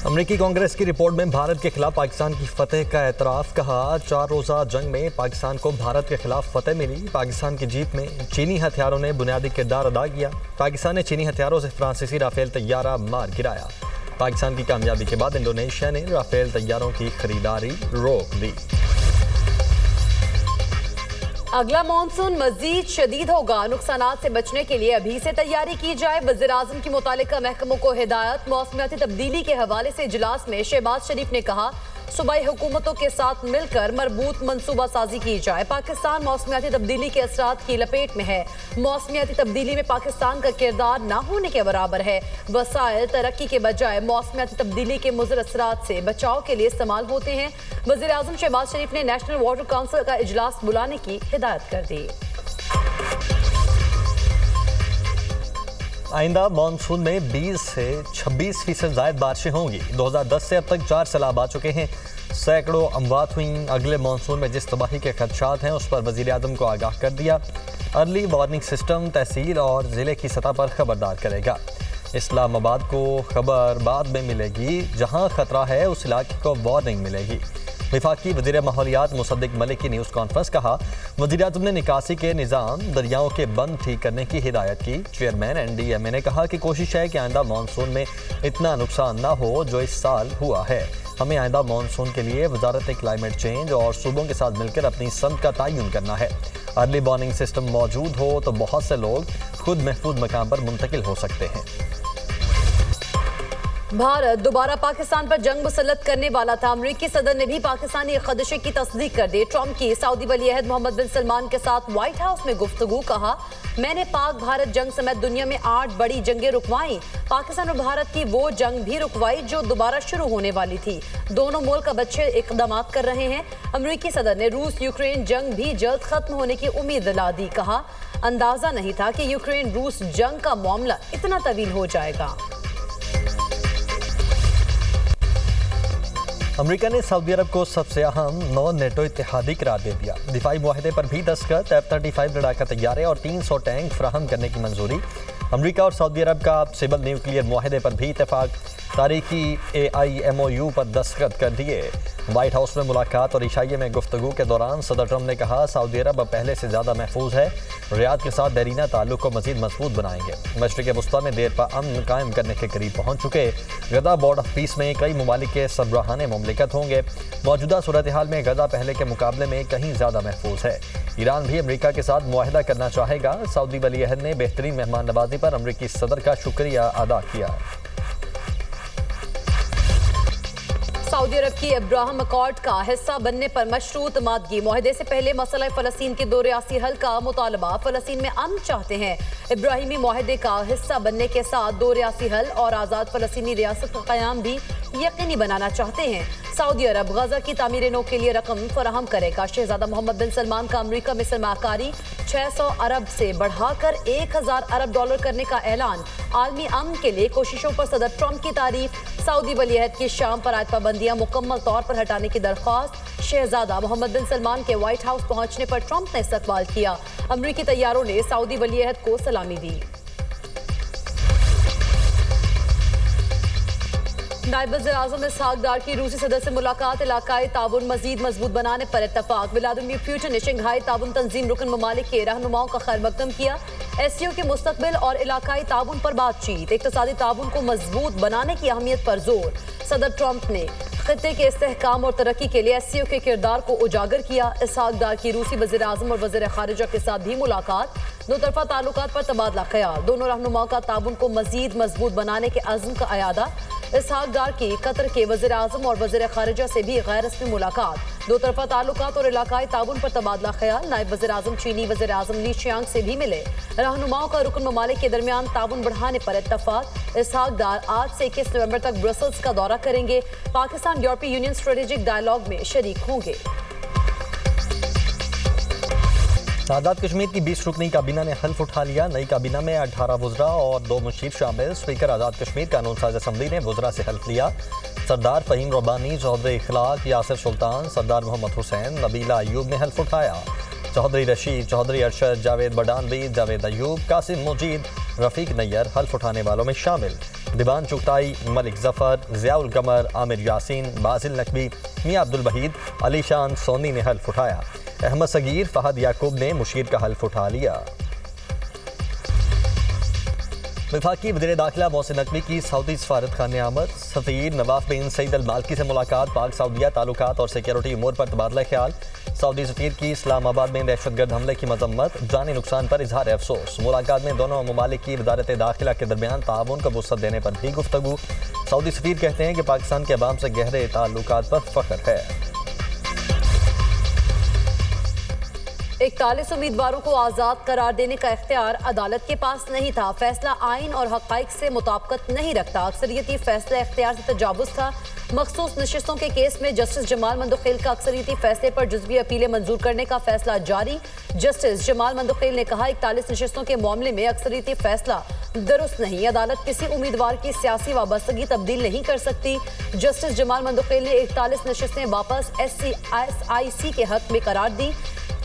अमरीकी कांग्रेस की रिपोर्ट में भारत के खिलाफ पाकिस्तान की फतेह का एतराफ़। कहा 4 रोज़ा जंग में पाकिस्तान को भारत के खिलाफ फतेह मिली। पाकिस्तान की जीत में चीनी हथियारों ने बुनियादी किरदार अदा किया। पाकिस्तान ने चीनी हथियारों से फ्रांसीसी राफेल तैयारा मार गिराया। पाकिस्तान की कामयाबी के बाद इंडोनेशिया ने राफेल तैयारों की खरीदारी रोक दी। अगला मानसून मजीद शदीद होगा, नुकसानात से बचने के लिए अभी से तैयारी की जाए। वज़ीर-ए-आज़म की मुतालिका महकमों को हिदायत। मौसमियाती तब्दीली के हवाले से इजलास में शहबाज शरीफ ने कहा सूबाई हुकूमतों के साथ मिलकर मरबूत मनसूबा साजी की जाए। पाकिस्तान मौसमियाती तब्दीली के असरात की लपेट में है। मौसमियाती तब्दीली में पाकिस्तान का किरदार न होने के बराबर है। वसाइल तरक्की के बजाय मौसमियाती तब्दीली के मुज़र असरात से बचाव के लिए इस्तेमाल होते हैं। वज़ीर-ए-आज़म शहबाज शरीफ ने नेशनल वाटर काउंसिल का इजलास बुलाने की हिदायत कर दी। आइंदा मानसून में 20 से 26% ज़ायद बारिशें होंगी। 2010 से अब तक 4 सैलाब आ चुके हैं, सैकड़ों अमवात हुई। अगले मानसून में जिस तबाही के खदशात हैं उस पर वज़ीर-ए-आज़म को आगाह कर दिया। अर्ली वार्निंग सिस्टम तहसील और ज़िले की सतह पर खबरदार करेगा। इस्लामाबाद को खबर बाद में मिलेगी, जहां खतरा है उस इलाके को वार्निंग मिलेगी। वफाकी वज़ीर माहौलियात मुसद्दिक मलिक की न्यूज़ कॉन्फ्रेंस। कहा वज़ीर-ए-आज़म ने निकासी के निज़ाम दरियाओं के बंद ठीक करने की हिदायत की। चेयरमैन NDMA ने कहा कि कोशिश है कि आइंदा मानसून में इतना नुकसान ना हो जो इस साल हुआ है। हमें आइंदा मानसून के लिए वजारत क्लाइमेट चेंज और सूबों के साथ मिलकर अपनी समत का तयन करना है। अर्ली वार्निंग सिस्टम मौजूद हो तो बहुत से लोग खुद महफूज मकाम पर मुंतकिल हो सकते हैं। भारत दोबारा पाकिस्तान पर जंग मुसल्लत करने वाला था। अमरीकी सदर ने भी पाकिस्तानी खदशे की तस्दीक कर दी। ट्रंप की सऊदी वली-ए-अहद मोहम्मद बिन सलमान के साथ व्हाइट हाउस में गुफ्तगू। कहा मैंने पाक भारत जंग समेत दुनिया में 8 बड़ी जंगें रुकवाई। पाकिस्तान और भारत की वो जंग भी रुकवाई जो दोबारा शुरू होने वाली थी। दोनों मुल्क अब अच्छे इकदाम कर रहे हैं। अमरीकी सदर ने रूस यूक्रेन जंग भी जल्द खत्म होने की उम्मीद दिला दी। कहा अंदाजा नहीं था कि यूक्रेन रूस जंग का मामला इतना तवील हो जाएगा। अमेरिका ने सऊदी अरब को सबसे अहम नॉन नेटो इत्तेहादी करार दे दिया। दिफाई मुआहदे पर भी दस्तखत। F-35 लड़ाका तैयारे और 300 टैंक फराहम करने की मंजूरी। अमेरिका और सऊदी अरब का सिविल न्यूक्लियर मुआहदे पर भी इत्तेफाक। तारीखी AIMOU पर दस्तखत कर दिए। व्हाइट हाउस में मुलाकात और इशाइये में गुफ्तगू के दौरान सदर ट्रंप ने कहा सऊदी अरब अब पहले से ज़्यादा महफूज है। रियाद के साथ देरीना ताल्लुक को मज़ीद मजबूत बनाएंगे। मशरिक़ वस्ता में देर पा अमन कायम करने के करीब पहुँच चुके। गजा बोर्ड ऑफ पीस में कई ममालिक के सरबराहाने मुमलिकत होंगे। मौजूदा सूरत हाल में गजा पहले के मुकाबले में कहीं ज़्यादा महफूज है। ईरान भी अमरीका के साथ मुआहदा करना चाहेगा। सऊदी वली-ए-अहद ने बेहतरीन मेहमान नवाजी पर अमरीकी सदर का शुक्रिया अदा किया। सऊदी अरब की अब्राहम अकॉर्ड का हिस्सा बनने पर मशरूत मादगी। मुआहदे से पहले मसला फ़लस्तीन के 2 रियासी हल का मुतालबा। फ़लस्तीन में अमन चाहते हैं। इब्राहिमी मुआहदे का हिस्सा बनने के साथ 2 रियासी हल और आज़ाद फ़लस्तीनी रियासत का क़याम भी यकीनी बनाना चाहते हैं। सऊदी अरब गजा की तामीर नो के लिए रकम फराहम करेगा। शहजादा मोहम्मद बिन सलमान का अमरीका में सरमाकारी 600 अरब से बढ़ाकर 1000 अरब डॉलर करने का ऐलान। आलमी अमन के लिए कोशिशों पर सदर ट्रंप की तारीफ। सऊदी वली-ए-अहद की शाम पर आयद पाबंदियां मुकम्मल तौर पर हटाने की दरख्वास्त। शहजादा मोहम्मद बिन सलमान के व्हाइट हाउस पहुंचने पर ट्रंप ने इस्तकबाल किया। अमरीकी तैयारों ने सऊदी वली-ए-अहद को सलामी दी। नायब वज़ीर-ए-आज़म इसहाक डार की रूसी सदर से मुलाकात। इलाकाई ताउन मजीद मजबूत बनाने पर इत्तफाक। व्लादिमीर पुतिन ने शंघाई ताउन तंजीम रुकन ममालिक के रहनुमाओं का खैर मकदम किया। SCO के मुस्तकबिल और इलाकाई ताउन पर बातचीत। इक़्तिसादी ताउन को मजबूत बनाने की अहमियत पर जोर। सदर ट्रंप ने खित्ते के इस्तेहकाम और तरक्की के लिए SCO के किरदार को उजागर किया। इसहाक डार की रूसी वज़ीर-ए-आज़म और वज़ीर ख़ारिजा के साथ भी मुलाकात। 2 तरफ़ा ताल्लुकात पर तबादला ख्याल। दोनों रहनुमाओं का ताउन को मजीद मजबूत बनाने के अज़्म का अयादा। इसहाक डार की कतर के वज़ीर-ए-आज़म और वज़ीर ख़ारिजा से भी गैर रस्मी मुलाकात। 2 तरफ़ा ताल्लुकात और इलाकाई ताउन पर तबादला ख्याल। नायब वज़ीर-ए-आज़म चीनी वज़ीर-ए-आज़म ली चियांग से भी मिले। रहनुमाओं का रुकन ममालिक के दरमियान ताउन बढ़ाने पर इत्तफाक। इसहाक डार आज से 21 नवंबर तक ब्रसल्स का दौरा करेंगे। पाकिस्तान यूरोपीय यूनियन स्ट्रेटेजिक डायलॉग में शरीक होंगे। आज़ाद कश्मीर की 20 रुकनी काबीना ने हल्फ उठा लिया। नई काबीना में 18 वुज़रा और 2 मुशीर शामिल। स्पीकर आज़ाद कश्मीर कानून साज असम्बली ने वुज़रा से हल्फ लिया। सरदार फ़हीम रब्बानी, चौधरी इखलाक, यासिर सुल्तान, सरदार मोहम्मद हुसैन, नबीला अयूब ने हल्फ उठाया। चौधरी रशीद, चौधरी अरशद, जावेद बडानवी, जावेद अयूब, कासिम मुजीद, रफीक नैयर हल्फ उठाने वालों में शामिल। दीवान चुगताई, मलिक जफर, जियाउल कमर, आमिर यासीन, बाजिल नकवी, मियां अब्दुल वहीद, अलीशान सोनी ने हल्फ उठाया। अहमद सगीर, फहद याकूब ने मुशीर का हल्फ उठा लिया। वफाकी वज़ीर दाखिला मोहसिन नकवी की सऊदी सफारत खाने आमद। सफ़ीर नवाफ बिन सईद अल मालकी से मुलाकात। पाक सऊदिया ताल्लुकात और सिक्योरिटी उमूर पर तबादला ख्याल। सऊदी सफ़ीर की इस्लामाबाद में दहशतगर्द हमले की मजम्मत। जानी नुकसान पर इजहार अफसोस। मुलाकात में दोनों ममालिक की वजारत दाखिला के दरमियान ताउन को वुसअत देने पर भी गुफ्तगू। सऊदी सफ़ीर कहते हैं कि पाकिस्तान के अवाम से गहरे ताल्लुकात पर फ़ख्र है। 41 उम्मीदवारों को आज़ाद करार देने का इख्तियार अदालत के पास नहीं था। फैसला आइन और हक़ाइक़ से मुताबिकत नहीं रखता। अक्सरियती फैसला इख्तियार से तजावुज़ था। मखसूस नशिस्तों के केस में जस्टिस जमाल मंदुखेल का अक्सरियती फैसले पर जुज़वी अपीलें मंजूर करने का फैसला जारी। जस्टिस जमाल मंदुखेल ने कहा, 41 नशिस्तों के मामले में अक्सरियती फैसला दुरुस्त नहीं। अदालत किसी उम्मीदवार की सियासी वाबस्तगी तब्दील नहीं कर सकती। जस्टिस जमाल मंदुखेल ने 41 नशिस्तें वापस SIC के हक में करार दी।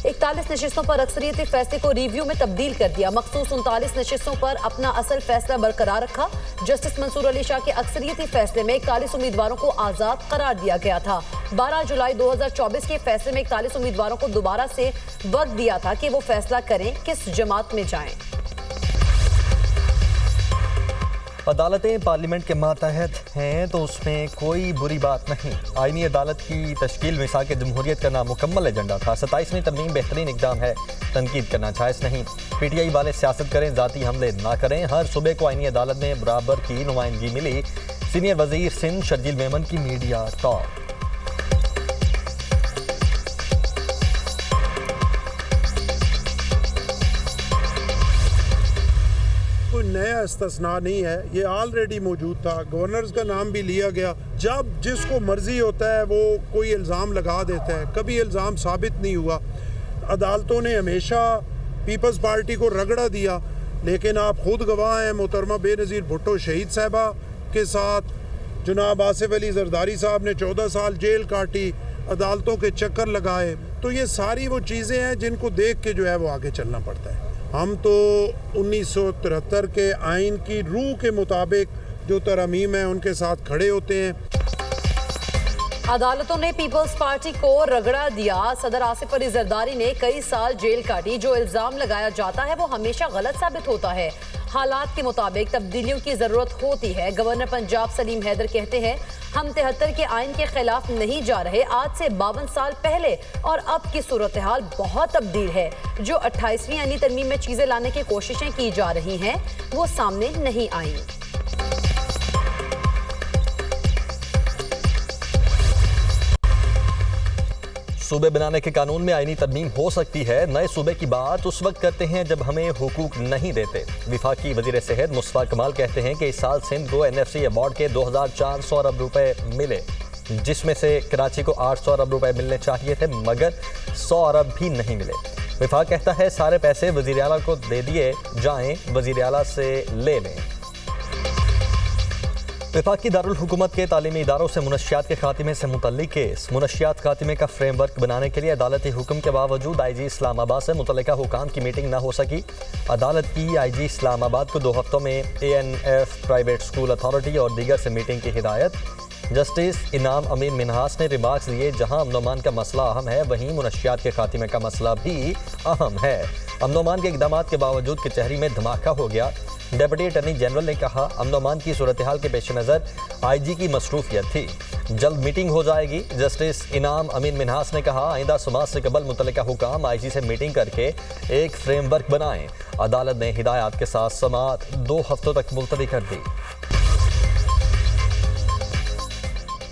41 नशिस्तों पर अक्सरियती फैसले को रिव्यू में तब्दील कर दिया। मखसूस 39 नशिस्तों पर अपना असल फैसला बरकरार रखा। जस्टिस मंसूर अली शाह के अक्सरियती फैसले में 41 उम्मीदवारों को आज़ाद करार दिया गया था। 12 जुलाई 2024 के फैसले में 41 उम्मीदवारों को दोबारा से वक्त दिया था कि वो फैसला करें किस जमात में जाएं। अदालतें पार्लियामेंट के मातहत हैं तो उसमें कोई बुरी बात नहीं। आईनी अदालत की तश्कील मिसाक जमहूरियत का नामुकम्मल एजेंडा था। 27वीं तरमीम बेहतरीन इक़दाम है, तनकीद करना जायज़ नहीं। PTI वाले सियासत करें, ज़ाती हमले ना करें। हर सूबे को आईनी अदालत में बराबर की नुमाइंदगी मिली। सीनियर वज़ीर सिंध शर्जील मेमन की मीडिया टॉक। नया इस्तिस्ना नहीं है, ये ऑलरेडी मौजूद था। गवर्नर्स का नाम भी लिया गया। जब जिसको मर्जी होता है वो कोई इल्ज़ाम लगा देता है, कभी इल्ज़ाम साबित नहीं हुआ। अदालतों ने हमेशा पीपल्स पार्टी को रगड़ा दिया, लेकिन आप खुद गवाह हैं। मोहतरमा बेनज़ीर भुट्टो शहीद साहबा के साथ जनाब आसिफ अली जरदारी साहब ने 14 साल जेल काटी, अदालतों के चक्कर लगाए। तो ये सारी वो चीज़ें हैं जिनको देख के जो है वो आगे चलना पड़ता है। हम तो 1973 के आइन की रूह के मुताबिक जो तरमीम है उनके साथ खड़े होते हैं। अदालतों ने पीपल्स पार्टी को रगड़ा दिया। सदर आसिफ अली जरदारी ने कई साल जेल काटी। जो इल्जाम लगाया जाता है वो हमेशा गलत साबित होता है। हालात के मुताबिक तब्दीलियों की जरूरत होती है। गवर्नर पंजाब सलीम हैदर कहते हैं, हम 73 के आइन के खिलाफ नहीं जा रहे। आज से 52 साल पहले और अब की सूरत हाल बहुत तब्दील है। जो 28वीं आईनी तरमीम में चीजें लाने की कोशिशें की जा रही हैं वो सामने नहीं आई। सूबे बनाने के कानून में आईनी तरमीम हो सकती है। नए सूबे की बात उस वक्त करते हैं जब हमें हुकूक नहीं देते। विफाकी वजीर सेहत मुस्तफा कमाल कहते हैं कि इस साल सिंध को NFC अवार्ड के 2400 अरब रुपए मिले, जिसमें से कराची को 800 अरब रुपए मिलने चाहिए थे, मगर 100 अरब भी नहीं मिले। विफाक कहता है सारे पैसे वजीर आला को दे दिए जाएं, वजीर आला से ले लें। वफाकी दारुल हुकूमत के तालीमी इदारों से मुनशियात के खात्मे से मुतल्लिक केस। मुनशियात खात्मे का फ्रेमवर्क बनाने के लिए अदालती हुक्म के बावजूद IG इस्लामाबाद से मुतल्लिका हुकाम की मीटिंग न हो सकी। अदालत की IG इस्लामाबाद को 2 हफ्तों में ANF प्राइवेट स्कूल अथॉरिटी और दीगर से मीटिंग की हिदायत। जस्टिस इनाम अमीन मिनहास ने रिमार्क्स दिए, जहां अमन-ओ-अमान का मसला अहम है वहीं मुनशियात के खात्मे का मसला भी अहम है। अमन-ओ-अमान के इक़दाम के बावजूद कचहरी में धमाका हो गया। डेप्यूटी अटॉर्नी जनरल ने कहा, अमन-ओ-अमान की सूरत हाल के पेश नज़र IG की मसरूफियत थी, जल्द मीटिंग हो जाएगी। जस्टिस इनाम अमीन मिनहास ने कहा, आइंदा समाज से कबल मुतल्लिका हुकाम IG से मीटिंग करके एक फ्रेमवर्क बनाएं। अदालत ने हिदायत के साथ समाअत 2 हफ्तों तक मुलतवी कर दी।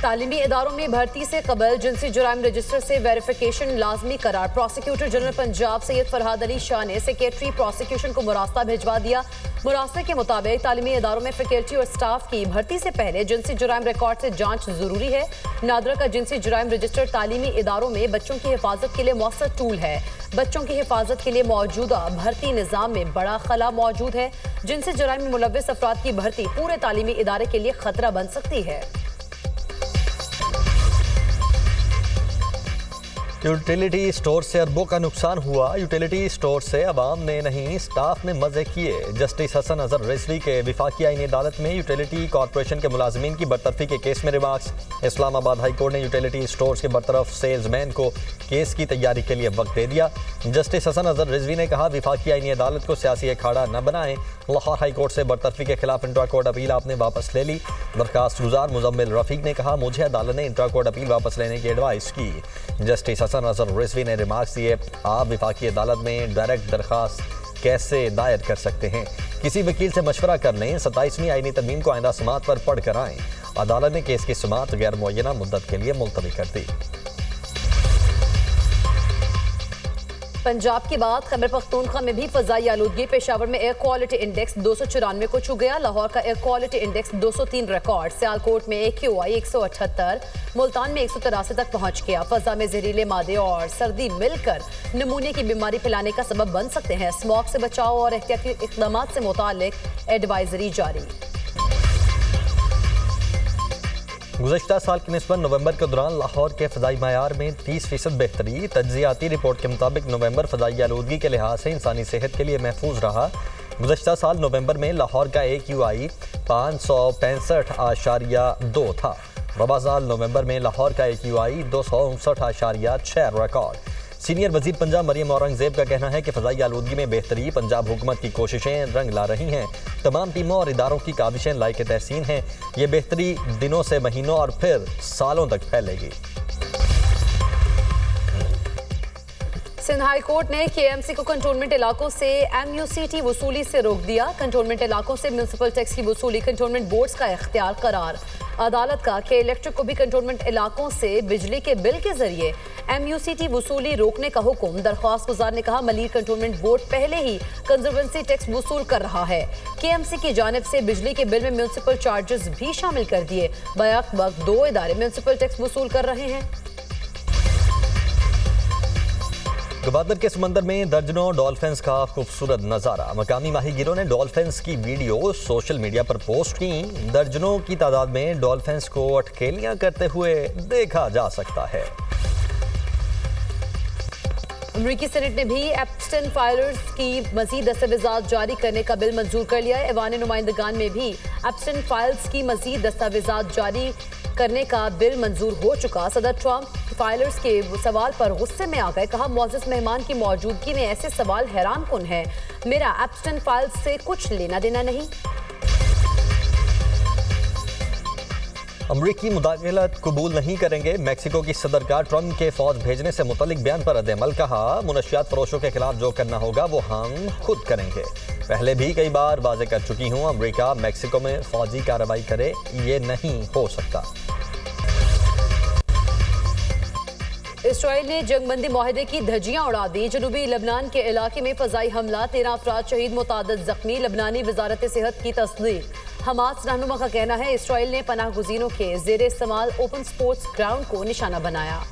तालीमी इदारों में भर्ती से कबल जिनसी जुराइम रजिस्टर से वेरिफिकेशन लाजमी करार। प्रोसिक्यूटर जनरल पंजाब सैयद फरहाद अली शाह ने सेक्रेटरी प्रोसिक्यूशन को मुरास्ता भिजवा दिया। मुरास्ते के मुताबिक तालीमी इदारों में फैकल्टी और स्टाफ की भर्ती से पहले जिनसी जुराइम रिकॉर्ड से जांच जरूरी है। नादरा का जिनसी जुराइम रजिस्टर तालीमी इदारों में बच्चों की हिफाजत के लिए मौसर टूल है। बच्चों की हिफाजत के लिए मौजूदा भर्ती निज़ाम में बड़ा खला मौजूद है। जिनसी जुराइम में मुलव्वस अफराद की भर्ती पूरे तालीमी इदारे के लिए खतरा बन सकती है। यूटिलिटी स्टोर से अरबों का नुकसान हुआ। यूटिलिटी स्टोर से अवाम ने नहीं, स्टाफ ने मजे किए। जस्टिस हसन अजहर रिजवी के विफाकी आईनी अदालत में यूटिलिटी कॉरपोरेशन के मुलाजमीन की बरतरफी के केस में रिमार्क्स। इस्लामाबाद हाई कोर्ट ने यूटिलिटी स्टोर्स के बरतरफ सेल्समैन को केस की तैयारी के लिए वक्त दे दिया। जस्टिस हसन अजहर रिजवी ने कहा, विफाकी आईनी अदालत को सियासी अखाड़ा न बनाएं। लाहौर हाई कोर्ट से बरतरफी के खिलाफ इंट्रा कोर्ट अपील आपने वापस ले ली। दरखास्त गुजार मुजम्मिल रफीक ने कहा, मुझे अदालत ने इंट्रा कोर्ट अपील वापस लेने की एडवाइस की। जस्टिस हसन अजहर रिजवी ने रिमार्क्स दिए, आप विफाकी अदालत में डायरेक्ट दरखास्त कैसे दायर कर सकते हैं? किसी वकील से मशवरा कर लें। 27वीं आईनी तरमीम को आइंदा समात पर पढ़ कर आएँ। अदालत ने केस की समात गैर मुअय्यना मुद्दत के लिए मुलतवी कर दी। पंजाब के बाद खैबर पख्तूनख्वा में भी फजाई आलूदगी। पेशावर में एयर क्वालिटी इंडेक्स 294 को छू गया। लाहौर का air quality index 203 record. Sialkot में AQI 178, मुल्तान में 183 तक पहुंच गया। फजा में जहरीले मादे और सर्दी मिलकर नमूने की बीमारी फैलाने का सबब बन सकते हैं। स्मॉग से बचाव और एहतियाती इक़दाम से मुतालिक एडवाइजरी जारी। गुज़श्ता साल की निस्बत नवंबर के दौरान लाहौर के फ़ज़ाई मयार में 30% बेहतरी। तज्ज़ियाती रिपोर्ट के मुताबिक नवंबर फ़ज़ाई आलूदगी के लिहाज से इंसानी सेहत के लिए महफूज रहा। गुज़श्ता साल नवंबर में लाहौर का AQI 565.2 था। रबा साल नवंबर में लाहौर का AQI 259.6 रिकॉर्ड। सीनियर वजीर पंजाब मरियम औरंगजेब का कहना है कि फ़ज़ाई आलूदगी में बेहतरी पंजाब हुकूमत की कोशिशें रंग ला रही हैं। तमाम टीमों और इदारों की काविशें लायक तहसीन हैं। ये बेहतरी दिनों से महीनों और फिर सालों तक फैलेगी। सिंध हाई कोर्ट ने KMC को कंटोनमेंट इलाकों से MUCT वसूली से रोक दिया। कंटोनमेंट इलाकों से म्यूनसिपल टैक्स की वसूली कंटोनमेंट बोर्ड्स का इख्तियार करार। अदालत का के इलेक्ट्रिक को भी कंटोनमेंट इलाकों से बिजली के बिल के जरिए MUCT वसूली रोकने का हुक्म। दरख्वास्त गुजार ने कहा, मलीर कंटोनमेंट बोर्ड पहले ही कंजर्वेंसी टैक्स वसूल कर रहा है। KMC की जानिब से बिजली के बिल में म्यूनसिपल चार्जेस भी शामिल कर दिए। बैक वक्त 2 इदारे म्यूनसिपल टैक्स वसूल कर रहे हैं। गवादर के समंदर में दर्जनों डॉल्फिन्स का खूबसूरत नज़ारा। मकामी माहीगीरों ने डॉल्फिन्स की वीडियो सोशल मीडिया पर पोस्ट की। दर्जनों की तादाद में डॉल्फिन्स को अटखेलियां करते हुए देखा जा सकता है। अमरीकी सेनेट ने भी एप्स्टेन फाइलर्स की मजीद दस्तावेजात जारी करने का बिल मंजूर कर लिया है। ऐवान नुमाइंदगान में भी एप्स्टेन फाइल्स की मजीद दस्तावेजात जारी करने का बिल मंजूर हो चुका। सदर ट्रंप फाइलर्स के सवाल पर गुस्से में आ गए। कहा, मुअज़्ज़ज़ मेहमान की मौजूदगी में ऐसे सवाल हैरान कुन है। मेरा एप्स्टेन फाइल्स से कुछ लेना देना नहीं। अमरीकी मुदाखलत कबूल नहीं करेंगे। मैक्सिको की सदर का ट्रंप के फौज भेजने से मुतल्लिक बयान पर रद्द-ए-अमल। कहा, मुनशियात फरोशों के खिलाफ जो करना होगा वो हम खुद करेंगे। पहले भी कई बार वाज़े कर चुकी हूँ, अमरीका मैक्सिको में फौजी कार्रवाई करे, ये नहीं हो सकता। इसराइल ने जंगबंदी मुआहदे की धज्जियां उड़ा दी। जनूबी लबनान के इलाके में फजाई हमला, 13 अफराद शहीद, मुतादिद जख्मी। लबनानी वजारत सेहत की तस्दीक। हमास रहनुमा का कहना है, इसराइल ने पनाह गुज़ीनों के ज़ेरे इस्तेमाल ओपन स्पोर्ट्स ग्राउंड को निशाना बनाया।